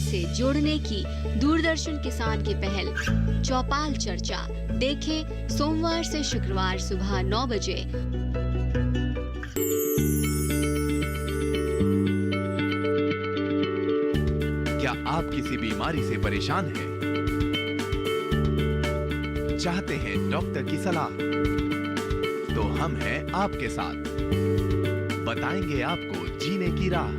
से जोड़ने की दूरदर्शन किसान की पहल चौपाल चर्चा देखें सोमवार से शुक्रवार सुबह 9 बजे। क्या आप किसी बीमारी से परेशान हैं? चाहते हैं डॉक्टर की सलाह? तो हम हैं आपके साथ। बताएंगे आपको जीने की राह।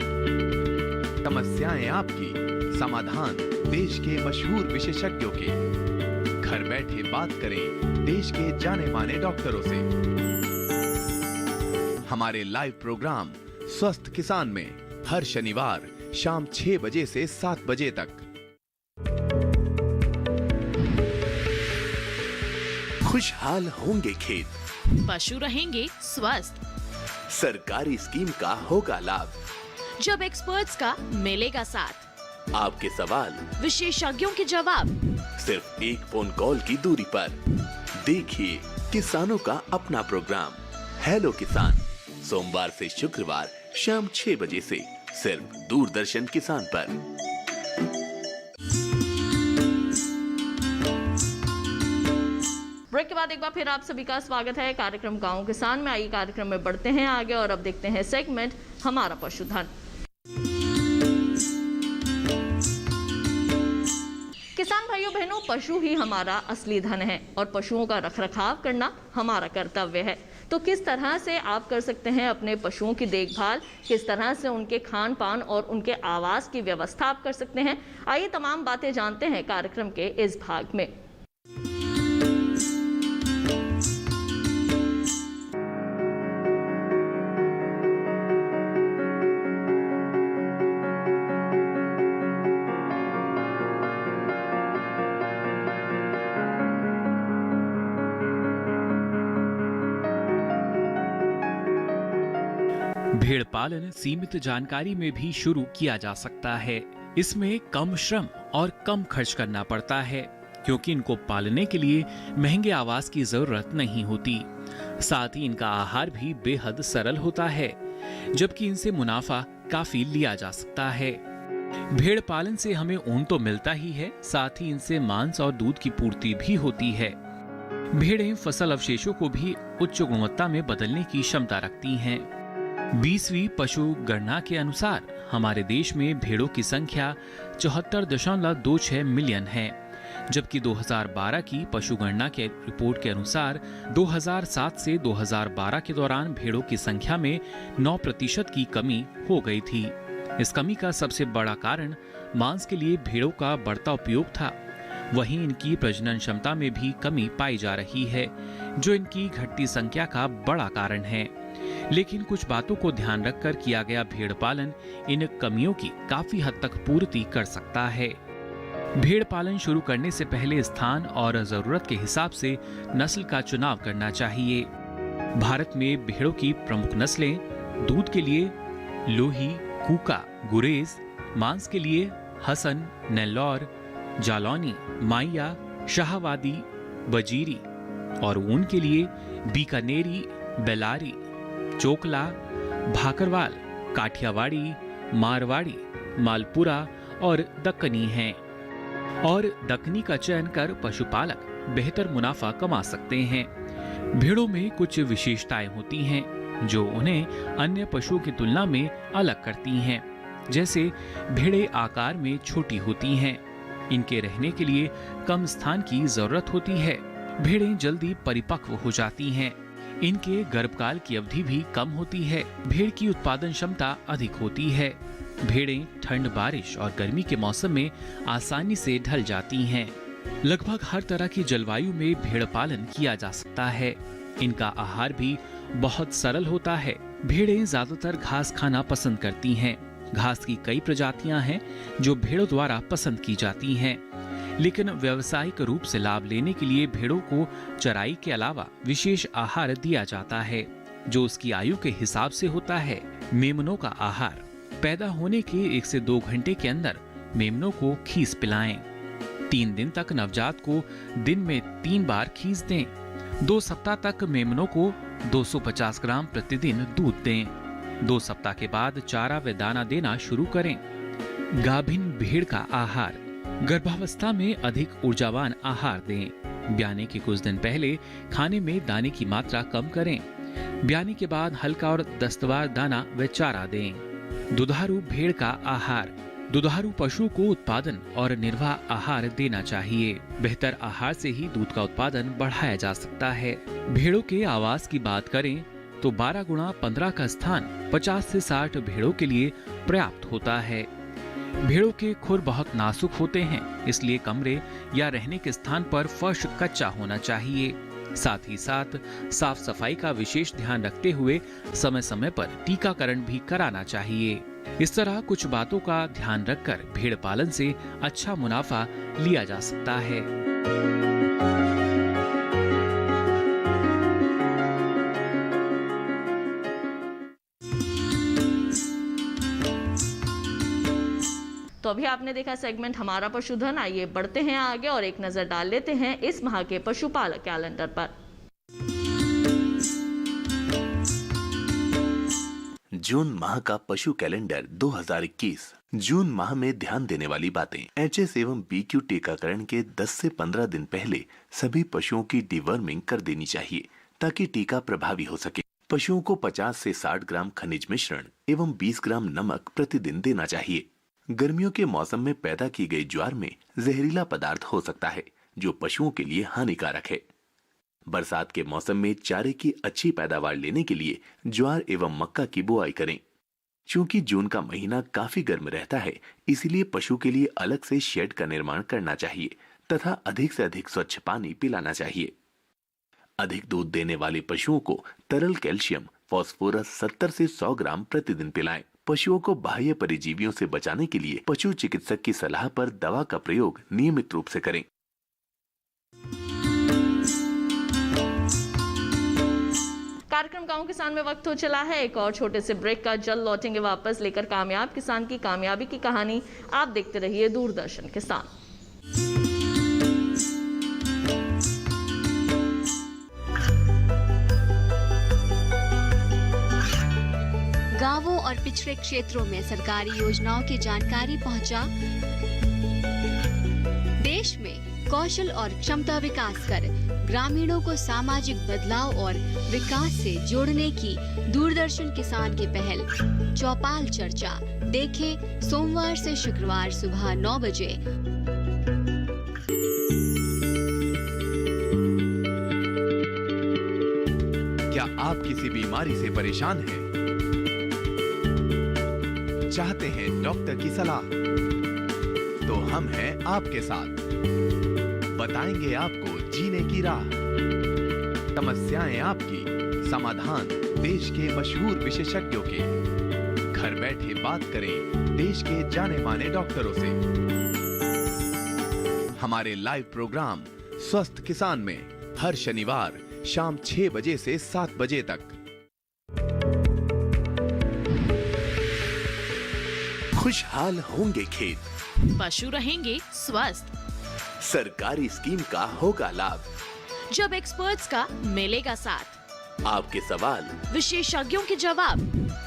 समस्याएं आपकी, समाधान देश के मशहूर विशेषज्ञों के। घर बैठे बात करें देश के जाने माने डॉक्टरों से। हमारे लाइव प्रोग्राम स्वस्थ किसान में हर शनिवार शाम 6 बजे से 7 बजे तक। खुशहाल होंगे खेत, पशु रहेंगे स्वस्थ, सरकारी स्कीम का होगा लाभ, जब एक्सपर्ट्स का मिलेगा साथ, आपके सवाल विशेषज्ञों के जवाब, सिर्फ एक फोन कॉल की दूरी पर। देखिए किसानों का अपना प्रोग्राम हेलो किसान, सोमवार से शुक्रवार शाम 6 बजे से सिर्फ दूरदर्शन किसान पर। ब्रेक के बाद एक बार फिर आप सभी का स्वागत है कार्यक्रम गांव किसान में। आइए कार्यक्रम में बढ़ते हैं आगे और अब देखते हैं सेगमेंट हमारा पशुधन। किसान भाइयों बहनों, पशु ही हमारा असली धन है और पशुओं का रखरखाव करना हमारा कर्तव्य है। तो किस तरह से आप कर सकते हैं अपने पशुओं की देखभाल, किस तरह से उनके खान पान और उनके आवास की व्यवस्था आप कर सकते हैं, आइए तमाम बातें जानते हैं कार्यक्रम के इस भाग में। भेड़ पालन सीमित जानकारी में भी शुरू किया जा सकता है। इसमें कम श्रम और कम खर्च करना पड़ता है क्योंकि इनको पालने के लिए महंगे आवास की जरूरत नहीं होती। साथ ही इनका आहार भी बेहद सरल होता है, जबकि इनसे मुनाफा काफी लिया जा सकता है। भेड़ पालन से हमें ऊन तो मिलता ही है, साथ ही इनसे मांस और दूध की पूर्ति भी होती है। भेड़ें फसल अवशेषों को भी उच्च गुणवत्ता में बदलने की क्षमता रखती हैं। 20वीं पशु गणना के अनुसार हमारे देश में भेड़ों की संख्या 74.26 मिलियन है, जबकि 2012 की पशु गणना के रिपोर्ट के अनुसार 2007 से 2012 के दौरान भेड़ों की संख्या में 9% की कमी हो गई थी। इस कमी का सबसे बड़ा कारण मांस के लिए भेड़ों का बढ़ता उपयोग था। वहीं इनकी प्रजनन क्षमता में भी कमी पाई जा रही है, जो इनकी घटती संख्या का बड़ा कारण है। लेकिन कुछ बातों को ध्यान रखकर किया गया भेड़ पालन इन कमियों की काफी हद तक पूर्ति कर सकता है। भेड़ पालन शुरू करने से पहले स्थान और जरूरत के हिसाब से नस्ल का चुनाव करना चाहिए। भारत में भेड़ों की प्रमुख नस्लें दूध के लिए लोही, कूका, गुरेज, मांस के लिए हसन, नेल्लौर, जालौनी, माइया, शाहवादी, बजीरी और ऊन के लिए बीकानेरी, बेलारी, चोकला, भाकरवाल, काठियावाड़ी, मारवाड़ी, मालपुरा और दक्कनी हैं। और दक्कनी का चयन कर पशुपालक बेहतर मुनाफा कमा सकते हैं। भेड़ों में कुछ विशेषताएं होती हैं जो उन्हें अन्य पशुओं की तुलना में अलग करती हैं। जैसे भेड़ें आकार में छोटी होती हैं, इनके रहने के लिए कम स्थान की जरूरत होती है। भेड़ें जल्दी परिपक्व हो जाती हैं, इनके गर्भकाल की अवधि भी कम होती है। भेड़ की उत्पादन क्षमता अधिक होती है। भेड़ें ठंड, बारिश और गर्मी के मौसम में आसानी से ढल जाती हैं। लगभग हर तरह की जलवायु में भेड़ पालन किया जा सकता है। इनका आहार भी बहुत सरल होता है। भेड़ें ज्यादातर घास खाना पसंद करती हैं। घास की कई प्रजातियां हैं जो भेड़ों द्वारा पसंद की जाती हैं, लेकिन व्यावसायिक रूप से लाभ लेने के लिए भेड़ों को चराई के अलावा विशेष आहार दिया जाता है जो उसकी आयु के हिसाब से होता है। मेमनों का आहार: पैदा होने के 1 से 2 घंटे के अंदर मेमनों को खीस पिलाएं। 3 दिन तक नवजात को दिन में 3 बार खीस दें। 2 सप्ताह तक मेमनों को 250 ग्राम प्रतिदिन दूध दें। 2 सप्ताह के बाद चारा व दाना देना शुरू करें। गाभिन भेड़ का आहार। गर्भावस्था में अधिक ऊर्जावान आहार दें। ब्याने के कुछ दिन पहले खाने में दाने की मात्रा कम करें। ब्याने के बाद हल्का और दस्तवार दाना व चारा दें। दुधारू भेड़ का आहार। दुधारू पशु को उत्पादन और निर्वाह आहार देना चाहिए। बेहतर आहार से ही दूध का उत्पादन बढ़ाया जा सकता है। भेड़ों के आवास की बात करें तो 12 गुणा 15 का स्थान 50 से 60 भेड़ों के लिए पर्याप्त होता है। भेड़ों के खुर बहुत नाजुक होते हैं, इसलिए कमरे या रहने के स्थान पर फर्श कच्चा होना चाहिए। साथ ही साथ साफ सफाई का विशेष ध्यान रखते हुए समय समय पर टीकाकरण भी कराना चाहिए। इस तरह कुछ बातों का ध्यान रखकर भेड़ पालन से अच्छा मुनाफा लिया जा सकता है। तो अभी आपने देखा सेगमेंट हमारा पशुधन। आइए बढ़ते हैं आगे और एक नजर डाल लेते हैं इस माह के पशुपालक कैलेंडर पर। जून माह का पशु कैलेंडर 2021। जून माह में ध्यान देने वाली बातें। एचएस एवं बीक्यू टीकाकरण के 10 से 15 दिन पहले सभी पशुओं की डिवर्मिंग कर देनी चाहिए ताकि टीका प्रभावी हो सके। पशुओं को 50 से 60 ग्राम खनिज मिश्रण एवं 20 ग्राम नमक प्रतिदिन देना चाहिए। गर्मियों के मौसम में पैदा की गई ज्वार में जहरीला पदार्थ हो सकता है जो पशुओं के लिए हानिकारक है। बरसात के मौसम में चारे की अच्छी पैदावार लेने के लिए ज्वार एवं मक्का की बुआई करें। चूंकि जून का महीना काफी गर्म रहता है, इसलिए पशु के लिए अलग से शेड का निर्माण करना चाहिए तथा अधिक से अधिक स्वच्छ पानी पिलाना चाहिए। अधिक दूध देने वाले पशुओं को तरल कैल्शियम फास्फोरस 70 से 100 ग्राम प्रतिदिन पिलाएं। पशुओं को बाह्य परिजीवियों से बचाने के लिए पशु चिकित्सक की सलाह पर दवा का प्रयोग नियमित रूप से करें। कार्यक्रम गांव किसान में वक्त हो चला है एक और छोटे से ब्रेक का। जल्द लौटेंगे वापस लेकर कामयाब किसान की कामयाबी की कहानी। आप देखते रहिए दूरदर्शन किसान। गांवों और पिछड़े क्षेत्रों में सरकारी योजनाओं की जानकारी पहुंचा। देश में कौशल और क्षमता विकास कर ग्रामीणों को सामाजिक बदलाव और विकास से जोड़ने की दूरदर्शन किसान की पहल चौपाल चर्चा देखें सोमवार से शुक्रवार सुबह 9 बजे। क्या आप किसी बीमारी से परेशान हैं? चाहते हैं डॉक्टर की सलाह? तो हम हैं आपके साथ। बताएंगे आपको जीने की राह। समस्याएं आपकी, समाधान देश के मशहूर विशेषज्ञों के। घर बैठे बात करें देश के जाने माने डॉक्टरों से। हमारे लाइव प्रोग्राम स्वस्थ किसान में हर शनिवार शाम 6 बजे से 7 बजे तक। खुशहाल होंगे खेत, पशु रहेंगे स्वस्थ, सरकारी स्कीम का होगा लाभ, जब एक्सपर्ट्स का मिलेगा साथ, आपके सवाल विशेषज्ञों के जवाब,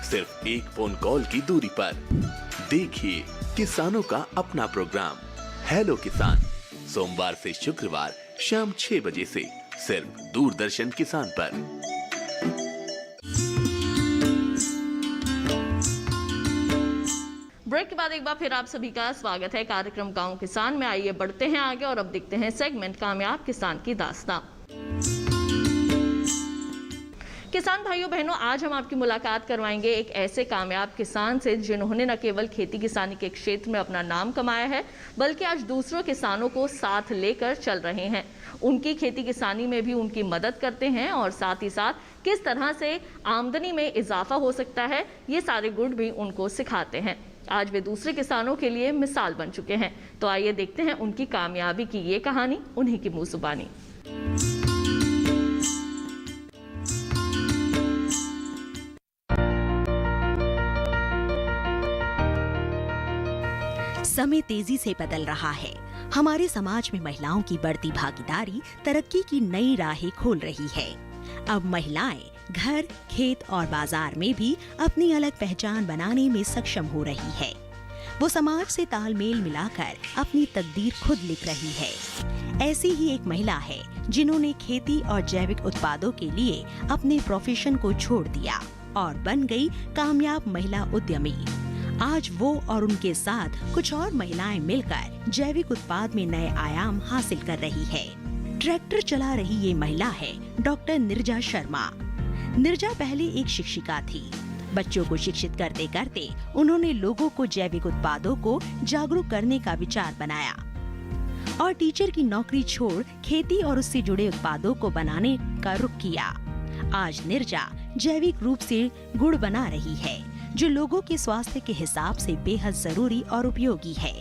सिर्फ एक फोन कॉल की दूरी पर। देखिए किसानों का अपना प्रोग्राम हेलो किसान, सोमवार से शुक्रवार शाम 6 बजे से सिर्फ दूरदर्शन किसान पर। ब्रेक के बाद एक बार फिर आप सभी का स्वागत है कार्यक्रम गांव किसान में। आइए बढ़ते हैं आगे और अब देखते हैं सेगमेंट कामयाब किसान की दास्तां। किसान भाइयों बहनों, आज हम आपकी मुलाकात करवाएंगे एक ऐसे कामयाब किसान से जिन्होंने न केवल खेती किसानी के क्षेत्र में अपना नाम कमाया है, बल्कि आज दूसरों किसानों को साथ लेकर चल रहे हैं। उनकी खेती किसानी में भी उनकी मदद करते हैं और साथ ही साथ किस तरह से आमदनी में इजाफा हो सकता है, ये सारे गुण भी उनको सिखाते हैं। आज वे दूसरे किसानों के लिए मिसाल बन चुके हैं। तो आइए देखते हैं उनकी कामयाबी की ये कहानी, उन्हीं की मुंह जुबानी। समय तेजी से बदल रहा है। हमारे समाज में महिलाओं की बढ़ती भागीदारी तरक्की की नई राहें खोल रही है। अब महिलाएं घर, खेत और बाजार में भी अपनी अलग पहचान बनाने में सक्षम हो रही है। वो समाज से तालमेल मिलाकर अपनी तकदीर खुद लिख रही है। ऐसी ही एक महिला है जिन्होंने खेती और जैविक उत्पादों के लिए अपने प्रोफेशन को छोड़ दिया और बन गई कामयाब महिला उद्यमी। आज वो और उनके साथ कुछ और महिलाएं मिलकर जैविक उत्पाद में नए आयाम हासिल कर रही है। ट्रैक्टर चला रही ये महिला है डॉक्टर निर्जा शर्मा। निर्जा पहले एक शिक्षिका थी। बच्चों को शिक्षित करते करते उन्होंने लोगों को जैविक उत्पादों को जागरूक करने का विचार बनाया और टीचर की नौकरी छोड़ खेती और उससे जुड़े उत्पादों को बनाने का रुख किया। आज निर्जा जैविक रूप से गुड़ बना रही है जो लोगों के स्वास्थ्य के हिसाब से बेहद जरूरी और उपयोगी है।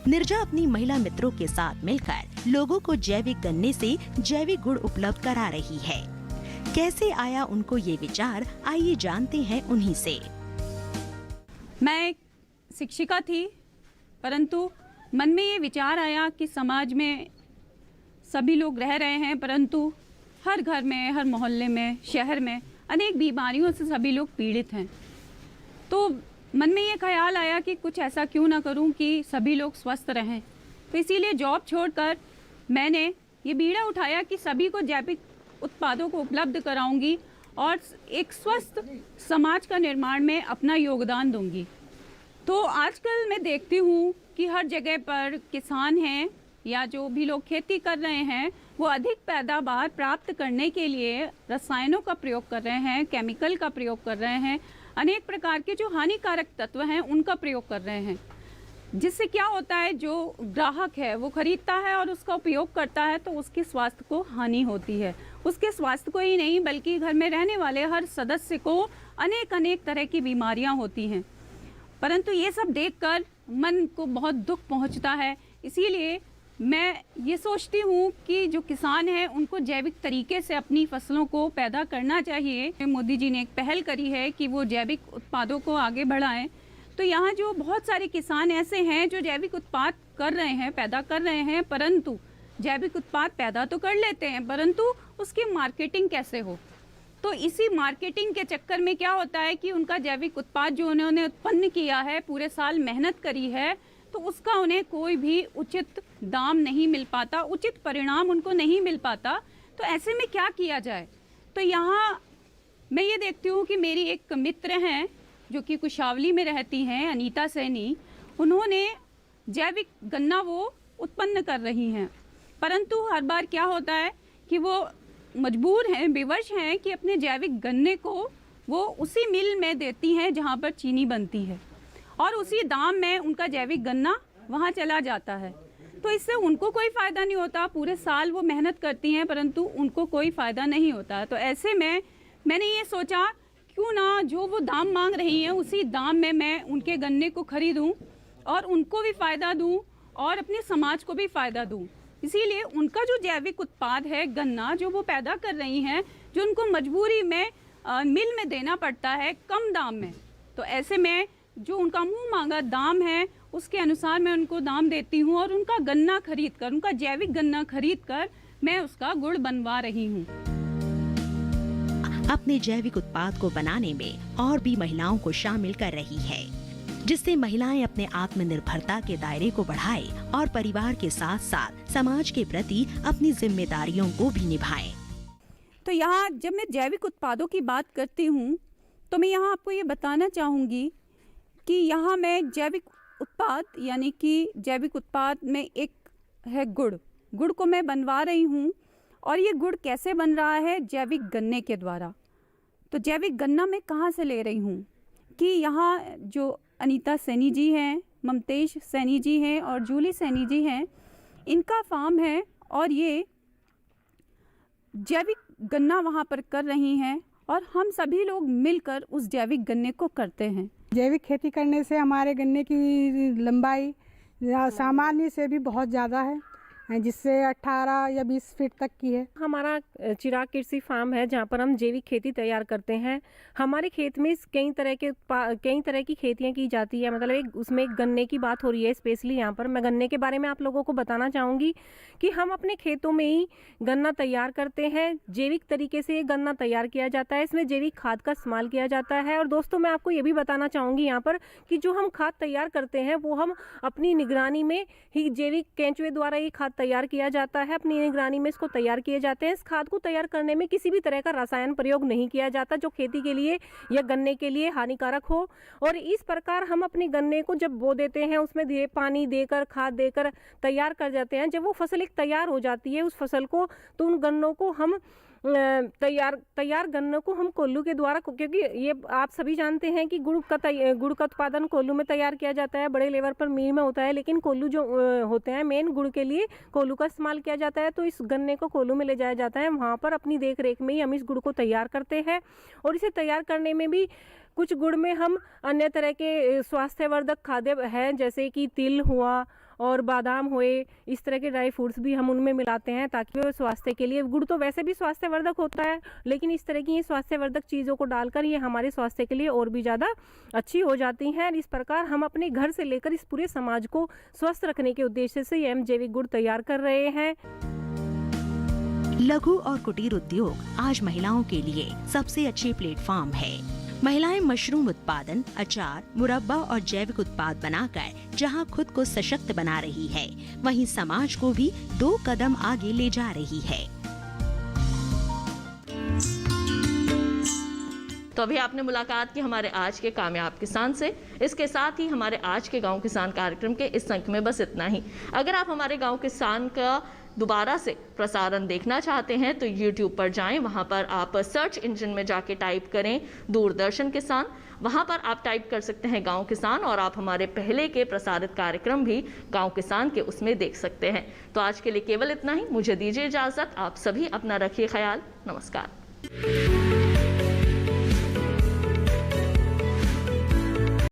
निर्जा अपनी महिला मित्रों के साथ मिलकर लोगों को जैविक गन्ने से जैविक गुड़ उपलब्ध करा रही है। कैसे आया उनको ये विचार, आइए जानते हैं उन्हीं से। मैं एक शिक्षिका थी, परंतु मन में ये विचार आया कि समाज में सभी लोग रह रहे हैं, परंतु हर घर में, हर मोहल्ले में, शहर में अनेक बीमारियों से सभी लोग पीड़ित हैं। तो मन में ये ख्याल आया कि कुछ ऐसा क्यों ना करूं कि सभी लोग स्वस्थ रहें। तो इसीलिए जॉब छोड़कर मैंने ये बीड़ा उठाया कि सभी को जैविक उत्पादों को उपलब्ध कराऊंगी और एक स्वस्थ समाज का निर्माण में अपना योगदान दूंगी। तो आजकल मैं देखती हूँ कि हर जगह पर किसान हैं या जो भी लोग खेती कर रहे हैं वो अधिक पैदावार प्राप्त करने के लिए रसायनों का प्रयोग कर रहे हैं, केमिकल का प्रयोग कर रहे हैं, अनेक प्रकार के जो हानिकारक तत्व हैं उनका प्रयोग कर रहे हैं, जिससे क्या होता है जो ग्राहक है वो खरीदता है और उसका उपयोग करता है तो उसके स्वास्थ्य को हानि होती है। उसके स्वास्थ्य को ही नहीं बल्कि घर में रहने वाले हर सदस्य को अनेक तरह की बीमारियां होती हैं। परंतु ये सब देखकर मन को बहुत दुख पहुंचता है। इसीलिए मैं ये सोचती हूँ कि जो किसान हैं उनको जैविक तरीके से अपनी फसलों को पैदा करना चाहिए। मोदी जी ने एक पहल करी है कि वो जैविक उत्पादों को आगे बढ़ाएं। तो यहाँ जो बहुत सारे किसान ऐसे हैं जो जैविक उत्पाद कर रहे हैं, पैदा कर रहे हैं, परंतु जैविक उत्पाद पैदा तो कर लेते हैं परंतु उसकी मार्केटिंग कैसे हो। तो इसी मार्केटिंग के चक्कर में क्या होता है कि उनका जैविक उत्पाद जो उन्होंने उत्पन्न किया है, पूरे साल मेहनत करी है, तो उसका उन्हें कोई भी उचित दाम नहीं मिल पाता, उचित परिणाम उनको नहीं मिल पाता। तो ऐसे में क्या किया जाए। तो यहाँ मैं ये देखती हूँ कि मेरी एक मित्र हैं जो कि कुशावली में रहती हैं, अनीता सैनी। उन्होंने जैविक गन्ना वो उत्पन्न कर रही हैं, परंतु हर बार क्या होता है कि वो मजबूर हैं, विवश हैं कि अपने जैविक गन्ने को वो उसी मिल में देती हैं जहाँ पर चीनी बनती है और उसी दाम में उनका जैविक गन्ना वहाँ चला जाता है। तो इससे उनको कोई फ़ायदा नहीं होता। पूरे साल वो मेहनत करती हैं परंतु उनको कोई फ़ायदा नहीं होता। तो ऐसे में मैंने ये सोचा क्यों ना जो वो दाम मांग रही हैं उसी दाम में मैं उनके गन्ने को खरीदूं और उनको भी फ़ायदा दूं और अपने समाज को भी फ़ायदा दूं। इसीलिए उनका जो जैविक उत्पाद है गन्ना जो वो पैदा कर रही हैं, जो उनको मजबूरी में मिल में देना पड़ता है कम दाम में, तो ऐसे में जो उनका मुंह मांगा दाम है उसके अनुसार मैं उनको दाम देती हूँ और उनका गन्ना खरीद कर, उनका जैविक गन्ना खरीद कर मैं उसका गुड़ बनवा रही हूँ। अपने जैविक उत्पाद को बनाने में और भी महिलाओं को शामिल कर रही है, जिससे महिलाएं अपने आत्मनिर्भरता के दायरे को बढ़ाएं और परिवार के साथ साथ समाज के प्रति अपनी जिम्मेदारियों को भी निभाएं। तो यहाँ जब मैं जैविक उत्पादों की बात करती हूँ तो मैं यहाँ आपको ये बताना चाहूँगी कि यहाँ मैं जैविक उत्पाद यानी कि जैविक उत्पाद में एक है गुड़ को मैं बनवा रही हूँ। और ये गुड़ कैसे बन रहा है? जैविक गन्ने के द्वारा। तो जैविक गन्ना मैं कहाँ से ले रही हूँ कि यहाँ जो अनीता सैनी जी हैं, ममतेश सैनी जी हैं और जूली सैनी जी हैं, इनका फार्म है और ये जैविक गन्ना वहाँ पर कर रही हैं और हम सभी लोग मिलकर उस जैविक गन्ने को करते हैं। जैविक खेती करने से हमारे गन्ने की लंबाई सामान्य से भी बहुत ज़्यादा है। जिससे 18 या 20 फीट तक की है। हमारा चिराग कृषि फार्म है जहाँ पर हम जैविक खेती तैयार करते हैं। हमारे खेत में कई तरह की खेतियाँ की जाती है। मतलब उसमें एक गन्ने की बात हो रही है स्पेशली। यहाँ पर मैं गन्ने के बारे में आप लोगों को बताना चाहूँगी कि हम अपने खेतों में ही गन्ना तैयार करते हैं। जैविक तरीके से ये गन्ना तैयार किया जाता है। इसमें जैविक खाद का इस्तेमाल किया जाता है। और दोस्तों मैं आपको ये भी बताना चाहूँगी यहाँ पर कि जो हम खाद तैयार करते हैं वो हम अपनी निगरानी में ही जैविक केंचुए द्वारा ये खाद तैयार किया जाता है। अपनी निगरानी में इसको तैयार किए जाते हैं। इस खाद को तैयार करने में किसी भी तरह का रसायन प्रयोग नहीं किया जाता जो खेती के लिए या गन्ने के लिए हानिकारक हो। और इस प्रकार हम अपने गन्ने को जब बो देते हैं उसमें धीरे पानी देकर खाद देकर तैयार कर जाते हैं। जब वो फसल एक तैयार हो जाती है उस फसल को, तो उन गन्नों को हम तैयार गन्नों को हम कोल्हू के द्वारा, क्योंकि ये आप सभी जानते हैं कि गुड़ का उत्पादन कोल्हू में तैयार किया जाता है, बड़े लेवल पर मील में होता है। लेकिन कोल्हू जो होते हैं मेन गुड़ के लिए कोल्हू का इस्तेमाल किया जाता है। तो इस गन्ने को कोल्हू में ले जाया जाता है। वहाँ पर अपनी देख रेख में ही हम इस गुड़ को तैयार करते हैं। और इसे तैयार करने में भी कुछ गुड़ में हम अन्य तरह के स्वास्थ्यवर्धक खाद्य हैं जैसे कि तिल हुआ और बादाम हुए, इस तरह के ड्राई फ्रूट्स भी हम उनमें मिलाते हैं ताकि वो स्वास्थ्य के लिए, गुड़ तो वैसे भी स्वास्थ्यवर्धक होता है लेकिन इस तरह की स्वास्थ्यवर्धक चीज़ों को डालकर ये हमारे स्वास्थ्य के लिए और भी ज़्यादा अच्छी हो जाती हैं। इस प्रकार हम अपने घर से लेकर इस पूरे समाज को स्वस्थ रखने के उद्देश्य से ये जैविक गुड़ तैयार कर रहे हैं। लघु और कुटीर उद्योग आज महिलाओं के लिए सबसे अच्छे प्लेटफॉर्म है। महिलाएं मशरूम उत्पादन, अचार, मुरब्बा और जैविक उत्पाद बनाकर जहां खुद को सशक्त बना रही है, वहीं समाज को भी 2 कदम आगे ले जा रही है। तो अभी आपने मुलाकात की हमारे आज के कामयाब किसान से। इसके साथ ही हमारे आज के गांव किसान कार्यक्रम के इस अंक में बस इतना ही। अगर आप हमारे गांव किसान का दोबारा से प्रसारण देखना चाहते हैं तो YouTube पर जाएं। वहां पर आप सर्च इंजन में जाके टाइप करें दूरदर्शन किसान। वहां पर आप टाइप कर सकते हैं गांव किसान और आप हमारे पहले के प्रसारित कार्यक्रम भी गांव किसान के उसमें देख सकते हैं। तो आज के लिए केवल इतना ही। मुझे दीजिए इजाजत। आप सभी अपना रखिए ख्याल। नमस्कार।